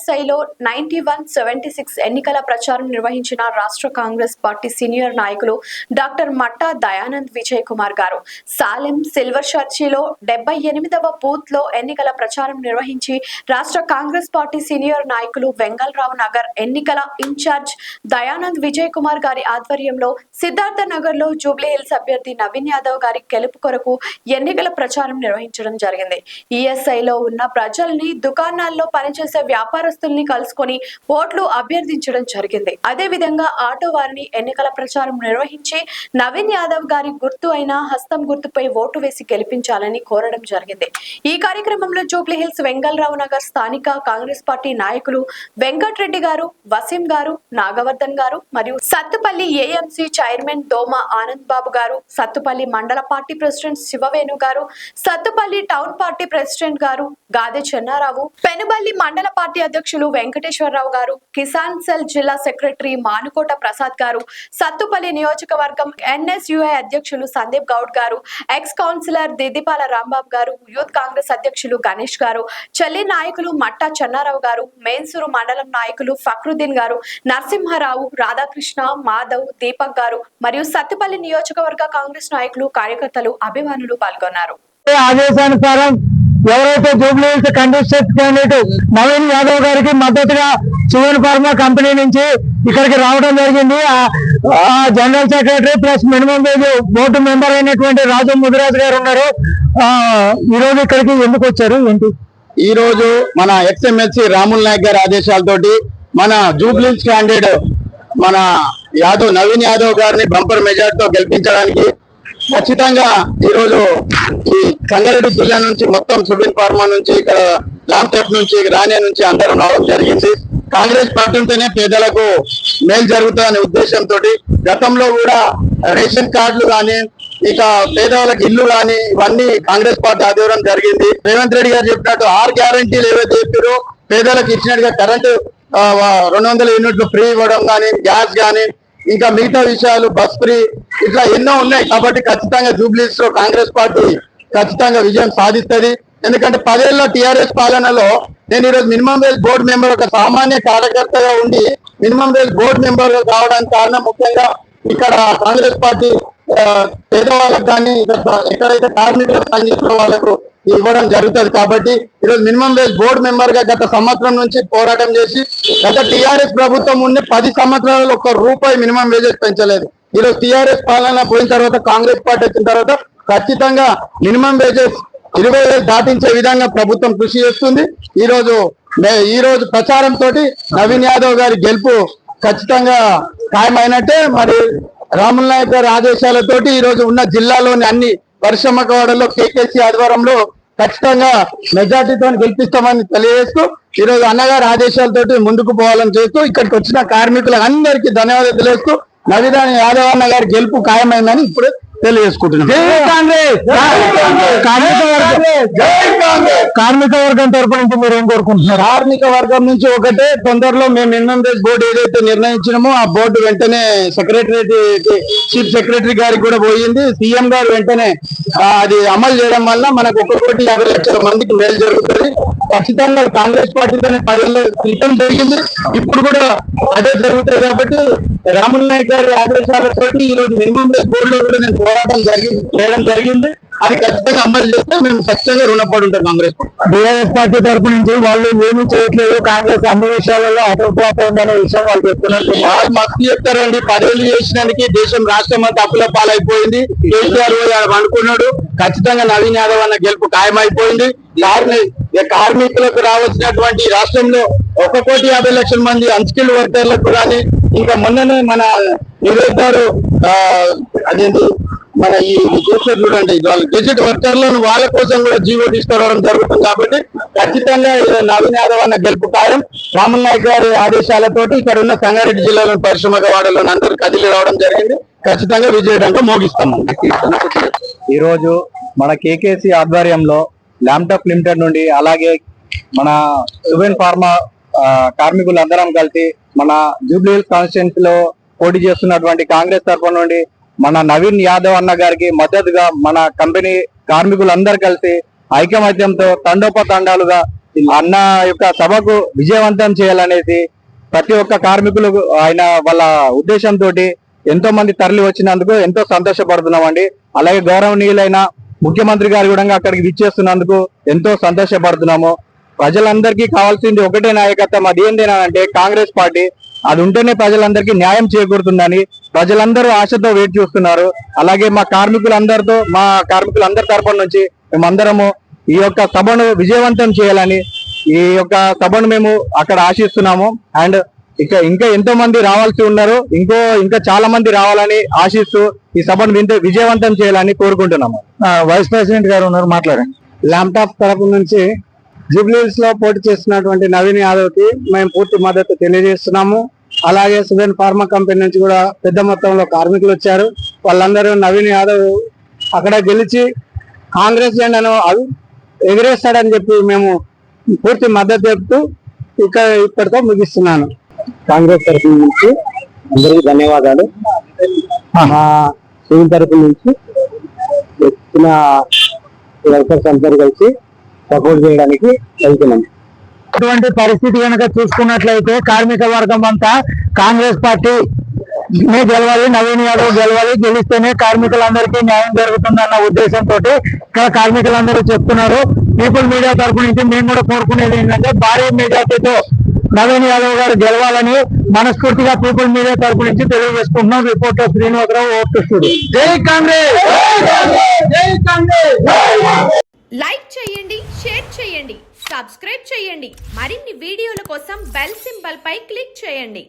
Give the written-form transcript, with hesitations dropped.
ఈఎస్ఐలో 9176 ఎన్నికల ప్రచారం నిర్వహించిన రాష్ట్ర కాంగ్రెస్ పార్టీ సీనియర్ నాయకులు డాక్టర్ మట్టా దయానంద్ విజయ్ కుమార్ గారు సాలెం సిల్వర్ చర్చిలో 78వ బూత్ లో ఎన్నికల ప్రచారం నిర్వహించి రాష్ట్ర కాంగ్రెస్ పార్టీ సీనియర్ నాయకులు వెంగళరావు నగర్ ఎన్నికల ఇన్ఛార్జ్ దయానంద్ విజయ్ కుమార్ గారి ఆధ్వర్యంలో సిద్ధార్థ నగర్ లో జూబ్లీ హిల్స్ అభ్యర్థి నవీన్ యాదవ్ గారి గెలుపు కొరకు ఎన్నికల ప్రచారం నిర్వహించడం జరిగింది. ఈఎస్ఐలో ఉన్న ప్రజల్ని దుకాణాల్లో పనిచేసే వ్యాపారస్తుల్ని కలుసుకొని ఓట్లు అభ్యర్థించడం జరిగింది. అదే విధంగా ఆటో వారిని ఎన్నికల ప్రచారం నిర్వహించి నవీన్ యాదవ్ గారి గుర్తు అయిన హస్తం గుర్తుపై ఓటు వేసి గెలిపించాలని కోరడం జరిగింది. ఈ కార్యక్రమంలో జూబ్లీ హిల్స్ వెంగళరావు నగర్ స్థానిక కాంగ్రెస్ పార్టీ నాయకులు వెంకటరెడ్డి గారు, వసీం గారు, నాగవర్ధన్ గారు మరియు సత్తుపల్లి ఏఎంసీ చైర్మన్ దోమ ఆనంద్ బాబు గారు, సత్తుపల్లి మండల పార్టీ ప్రెసిడెంట్ శివవేణు గారు, సత్తుపల్లి టౌన్ పార్టీ ప్రెసిడెంట్ గారు గాదే చెన్నారావు, పెనుబల్లి మండల పార్టీ అధ్యక్షులు వెంకటేశ్వరరావు గారు, కిసాన్ సెల్ జిల్లా సెక్రటరీ మానుకోట ప్రసాద్ గారు, సత్తుపల్లి నియోజకవర్గం ఎన్ఎస్యుఐ అధ్యక్షులు సందీప్ గౌడ్ గారు, ఎక్స్ కౌన్సిలర్ దిద్దిపాల రాంబాబు గారు, యూత్ కాంగ్రెస్ అధ్యక్షులు గణేష్ గారు, చెల్లి నాయకులు మట్టా చెన్నారావు గారు, మేన్సూరు మండలం నాయకులు ఫక్రుద్దీన్ గారు, నరసింహారావు, రాధాకృష్ణ, మాధవ్, దీపక్ గారు మరియు సత్తుపల్లి నియోజకవర్గ కాంగ్రెస్ నాయకులు, కార్యకర్తలు, అభిమానులు పాల్గొన్నారు. ఆదేశానుసారం ఎవరైతే Jubilee hills contested candidate Naveen Yadav గారికి మద్దతుగా సువన్ ఫార్మా కంపెనీ నుంచి ఇక్కడికి రావడం జరిగింది. General secretary plus minimum wage board member అయినటువంటి రాజు ముదిరాజు గారు ఉన్నారు. ఈ రోజు ఇక్కడికి ఎందుకు వచ్చారు ఏంటి? ఈ రోజు మన ఎక్స్ఎంఎల్సి రాముల్ నాయక్ గారి ఆదేశాలతోటి మన జూబ్లీ హిల్స్ క్యాండిడేట్ మన నవీన్ యాదవ్ గారిని బంపర్ మెజార్టీతో గెలిపించడానికి ఖచ్చితంగా ఈరోజు ఈ సంగారెడ్డి జిల్లా నుంచి మొత్తం సుబిన్ ఫార్మా నుంచి ఇక్కడ లాంటెప్ నుంచి రాణి నుంచి అందరం రావడం జరిగింది. కాంగ్రెస్ పార్టీ ఉంటేనే పేదలకు మేలు జరుగుతుందనే ఉద్దేశంతో గతంలో కూడా రేషన్ కార్డులు కానీ ఇక పేదవాళ్ళకి ఇల్లు కానీ ఇవన్నీ కాంగ్రెస్ పార్టీ ఆధ్వర్యం జరిగింది. రేవంత్ రెడ్డి గారు చెప్పినట్టు 6 గ్యారంటీలు ఏవైతే చెప్పారో పేదలకు ఇచ్చినట్టుగా కరెంటు 200 యూనిట్లు ఫ్రీ ఇవ్వడం కానీ, గ్యాస్ కానీ, ఇంకా మిగతా విషయాలు బస్ ఫ్రీ ఇట్లా ఎన్నో ఉన్నాయి. కాబట్టి ఖచ్చితంగా జూబ్లీస్ లో కాంగ్రెస్ పార్టీ ఖచ్చితంగా విజయం సాధిస్తుంది. ఎందుకంటే 10 ఏళ్ళ టీఆర్ఎస్ పాలనలో నేను ఈరోజు మినిమం వేజ్ బోర్డు మెంబర్ ఒక సామాన్య కార్యకర్తగా ఉండి మినిమం వేజ్ బోర్డు మెంబర్ కావడానికి కారణం ముఖ్యంగా ఇక్కడ కాంగ్రెస్ పార్టీ పేదవాళ్ళకు కానీ ఎక్కడైతే కార్మికులకు పనిచేసిన వాళ్ళకు ఇవ్వడం జరుగుతుంది. కాబట్టి ఈరోజు మినిమం వేజ్ బోర్డు మెంబర్ గా గత సంవత్సరం నుంచి పోరాటం చేసి గత టీఆర్ఎస్ ప్రభుత్వం ఉండి 10 సంవత్సరాలు ₹1 మినిమం వేజెస్ పెంచలేదు. ఈరోజు టీఆర్ఎస్ పాలన పోయిన తర్వాత కాంగ్రెస్ పార్టీ వచ్చిన తర్వాత ఖచ్చితంగా మినిమం వేజెస్ 20,000 దాటించే విధంగా ప్రభుత్వం కృషి చేస్తుంది. ఈ రోజు ప్రచారంతో నవీన్ యాదవ్ గారి గెలుపు ఖచ్చితంగా ఖాయమైనట్టే. మరి రాముల్ నాయక్ గారి ఆదేశాలతోటి ఈ రోజు ఉన్న జిల్లాలోని అన్ని పరిశ్రమకవాడలో కేకేసీ ఆధ్వర్యంలో ఖచ్చితంగా మెజార్టీతో గెలిపిస్తామని తెలియజేస్తూ ఈ రోజు అన్నగారి ఆదేశాలతోటి ముందుకు పోవాలని చేస్తూ ఇక్కడికి వచ్చిన కార్మికులకు అందరికీ ధన్యవాదాలు తెలియజేస్తూ నవీన్ యాదవ్ అన్న గారి గెలుపు ఖాయమైందని ఇప్పుడు తెలియజేసుకుంటున్నాం. కార్మిక వర్గం తరపు నుంచి మీరు ఏం కోరుకుంటున్నారు? కార్మిక వర్గం నుంచి ఒకటే, తొందరలో మేము మినిమం వేజ్ బోర్డు ఏదైతే నిర్ణయించినామో ఆ బోర్డు వెంటనే చీఫ్ సెక్రటరీ గారికి కూడా పోయింది. సీఎం గారు వెంటనే అది అమలు చేయడం వల్ల మనకు 1,50,00,000 మందికి మేలు జరుగుతుంది. ఖచ్చితంగా కాంగ్రెస్ పార్టీతోనే 10 ఏళ్ళ క్రితం జరిగింది, ఇప్పుడు కూడా అదే జరుగుతుంది. కాబట్టి రాముల్ నాయక్ గారి ఆదేశాలతో ఈ రోజు మినిమం వేజ్ బోర్డులో కూడా నేను పోరాటం చేయడం జరిగింది. అది ఖచ్చితంగా అమలు చేస్తే మేము ఖచ్చితంగా రుణపడి ఉంటాం. కాంగ్రెస్ బీఆర్ఎస్ పార్టీ తరపు నుంచి వాళ్ళు ఏమీ చేయట్లేదు, కాంగ్రెస్ అన్ని విషయాలలో అటోపాటు ఉందనే విషయం వాళ్ళు చెప్తున్నారు. వాళ్ళు మస్తు చెప్తారండి. 10 ఏళ్ళు చేసినందుకు దేశం రాష్ట్రం అంతా అప్పుల పాలైపోయింది. కేసీఆర్ అనుకున్నాడు ఖచ్చితంగా నవీన్ యాదవ్ అన్న గెలుపు ఖాయమైపోయింది. కార్మికులకు రావాల్సినటువంటి రాష్ట్రంలో 1,50,00,000 మంది అన్స్కిల్డ్ వర్కర్లకు కానీ, ఇంకా మొన్ననే మన నిరుద్యోగులు అదేంటి మన ఈ చేసేది చూడండి వాళ్ళ గెజెట్ వర్కర్లను వాళ్ళ కోసం కూడా జీవో తీసుకురావడం జరుగుతుంది. కాబట్టి ఖచ్చితంగా నవీన్ యాదవ్ అన్న గెలుపు ఖాయం. రాముల్ నాయక్ గారి ఆదేశాలతోటి ఇక్కడ ఉన్న సంగారెడ్డి జిల్లాలోని పరిశ్రమకవాడలోని అందరూ కదిలి రావడం జరిగింది. ఖచ్చితంగా విజయడంగా మోగిస్తాము. ఈ రోజు మన కేకేసీ ఆధ్వర్యంలో ల్యామ్టాప్ లిమిటెడ్ నుండి అలాగే మన సువెన్ ఫార్మా కార్మికులందరం కలిసి మన జూబ్లీ హిల్స్ కాన్స్టిట్యుయెన్సీలో పోటీ చేస్తున్నటువంటి కాంగ్రెస్ తరఫు నుండి మన నవీన్ యాదవ్ అన్న గారికి మద్దతుగా మన కంపెనీ కార్మికులందరూ కలిసి ఐకమత్యంతో తండోపతండాలుగా అన్న యొక్క సభకు విజయవంతం చేయాలనేసి ప్రతి ఒక్క కార్మికులు ఆయన వాళ్ళ ఉద్దేశంతో ఎంతో మంది తరలి వచ్చినందుకు ఎంతో సంతోషపడుతున్నామండి. అలాగే గౌరవనీయులైన ముఖ్యమంత్రి గారు కూడా అక్కడికి విచ్చేస్తున్నందుకు ఎంతో సంతోషపడుతున్నాము. ప్రజలందరికీ కావాల్సింది ఒకటే నాయకత్వం, అది ఏంటంటే కాంగ్రెస్ పార్టీ. అది ఉంటేనే ప్రజలందరికీ న్యాయం చేకూరుతుందని ప్రజలందరూ ఆశతో వెయిట్ చూస్తున్నారు. అలాగే మా కార్మికులందరి తరపున నుంచి మేమందరము ఈ యొక్క సభను విజయవంతం చేయాలని ఈ యొక్క సభను మేము అక్కడ ఆశిస్తున్నాము. అండ్ ఇంకా ఎంతో మంది రావాల్సి ఉన్నారు, ఇంకా చాలా మంది రావాలని ఆశిస్తూ ఈ సభను విజయవంతం చేయాలని కోరుకుంటున్నాము. వైస్ ప్రెసిడెంట్ గారు ఉన్నారు, మాట్లాడండి. ల్యాప్టాప్ తరపు నుంచి జూబ్లీహిల్స్ లో పోటీ చేస్తున్నటువంటి నవీన్ యాదవ్ కి మేము పూర్తి మద్దతు తెలియజేస్తున్నాము. అలాగే సువెన్ ఫార్మా కంపెనీ నుంచి కూడా పెద్ద మొత్తంలో కార్మికులు వచ్చారు. వాళ్ళందరూ నవీన్ యాదవ్ అక్కడ గెలిచి కాంగ్రెస్ జెండాను ఎగిరేస్తాడని చెప్పి మేము పూర్తి మద్దతు చెప్తూ ఇక్కడితో ముగిస్తున్నాను. కాంగ్రెస్ తరఫు నుంచి అందరికీ ధన్యవాదాలు. మా సివిల్ తరఫు నుంచి వచ్చిన వర్కర్స్ అందరూ కలిసి సపోర్ట్ చేయడానికి వెళ్తున్నాం. ఇటువంటి పరిస్థితి కనుక చూసుకున్నట్లయితే కార్మిక వర్గం అంతా కాంగ్రెస్ పార్టీ గెలవాలి, నవీన్ యాదవ్ గెలవాలి, గెలిస్తేనే కార్మికులందరికీ న్యాయం జరుగుతుందన్న ఉద్దేశంతో ఇక్కడ కార్మికులందరూ చెప్తున్నారు. పీపుల్ మీడియా తరపు నుంచి మేము కూడా కోరుకునేది ఏంటంటే భారీ మెజార్టీతో నవీన్ యాదవ్ గారు గెలవాలని మనస్ఫూర్తిగా పీపుల్ మీడియా తరపు నుంచి తెలియజేసుకుంటున్నాం. Reporter Srinivasarao, vote studio. జై కాంగ్రెస్, జై కాంగ్రెస్. లైక్ చేయండి, షేర్ చేయండి, సబ్స్క్రైబ్ చేయండి. మరిన్ని వీడియోల కోసం బెల్ సింబల్ పై క్లిక్ చేయండి.